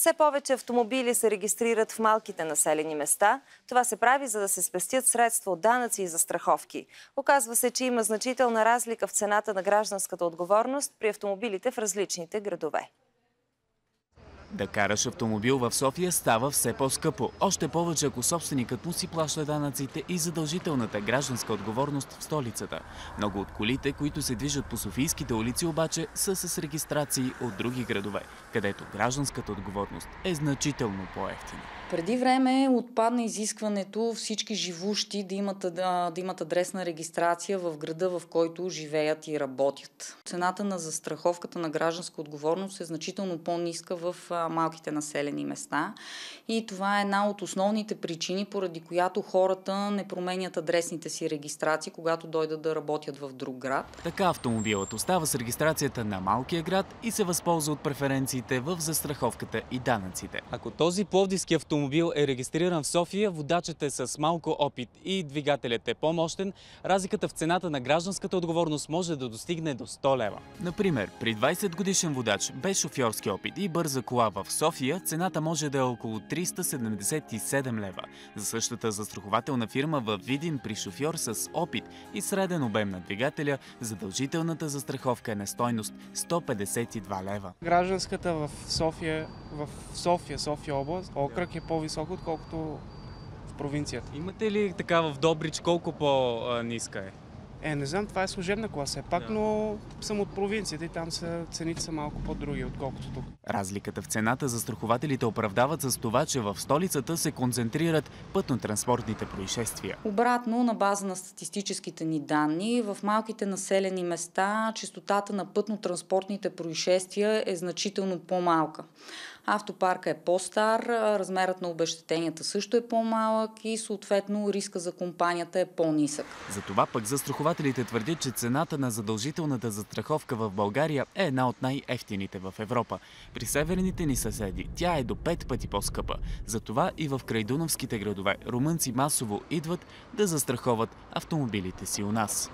Все повече автомобили се регистрират в малките населени места. Това се прави, за да се спестят средства от данъци и застраховки. Оказва се, че има значителна разлика в цената на гражданската отговорност при автомобилите в различните градове. Да караш автомобил в София става все по-скъпо. Още повече, ако собственикът му си плаща данъците и задължителната гражданска отговорност в столицата. Много от колите, които се движат по софийските улици, обаче са с регистрации от други градове, където гражданската отговорност е значително по-евтина. Преди време отпадна изискването всички живущи да имат адресна регистрация в града, в който живеят и работят. Цената на застраховката на гражданска отговорност е значително по-ниска в малките населени места и това е една от основните причини, поради която хората не променят адресните си регистрации, когато дойдат да работят в друг град. Така автомобилът остава с регистрацията на малкия град и се възползва от преференциите в застраховката и данъците. Ако този пловдивски автомобил е регистриран в София, водачът е с малко опит и двигателят е по-мощен, разликата в цената на гражданската отговорност може да достигне до 100 лева. Например, при 20 годишен водач без шофьорски опит и бърза кола в София, цената може да е около 377 лева. За същата застрахователна фирма във Видин при шофьор с опит и среден обем на двигателя, задължителната застраховка е на стойност 152 лева. Гражданската в София област, окръг е по-висока, отколкото в провинцията. Имате ли така в Добрич колко по-ниска е? Не знам, това е служебна кола все пак, но съм от провинцията и там цените са малко по-други, отколкото тук. Разликата в цената застрахователите оправдават с това, че в столицата се концентрират пътно-транспортните происшествия. Обратно, на база на статистическите ни данни, в малките населени места честотата на пътно-транспортните происшествия е значително по-малка. Автопарка е по-стар, размерът на обезщетенията също е по-малък и съответно риска за компанията е по-нисък. Затова пък застрахователите твърдят, че цената на задължителната застраховка в България е една от най-евтините в Европа. При северните ни съседи тя е до 5 пъти по-скъпа. Затова и в крайдунавските градове румънци масово идват да застраховат автомобилите си у нас.